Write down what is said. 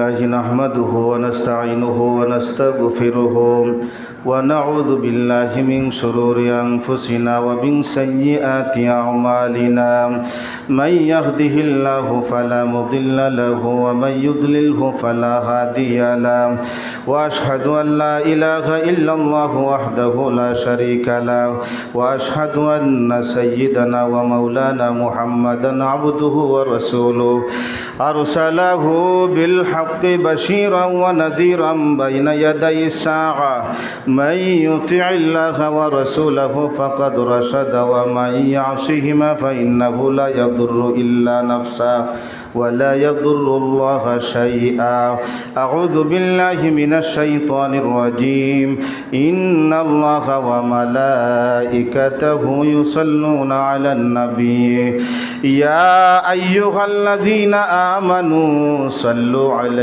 نحمده ونستعينه ونستغفره ونعوذ بالله من شرور أنفسنا ومن سيئات أعمالنا من يهده الله فلا مضل له ومن يضلله فلا هادي له وأشهد أن لا إله إلا الله وحده لا شريك له وأشهد أن سيدنا ومولانا محمدا عبده ورسوله أرسله بالحق بشيرا ونذيرا بين يدي الساعة من يطع الله ورسوله فقد رشد ومن يعصهما فإنه لا يضر إلا نفسه ولا يضر الله شيئا. أعوذ بالله من الشيطان الرجيم. إن الله وملائكته يصلون على النبي يا أيها الذين آمنوا صلوا عليه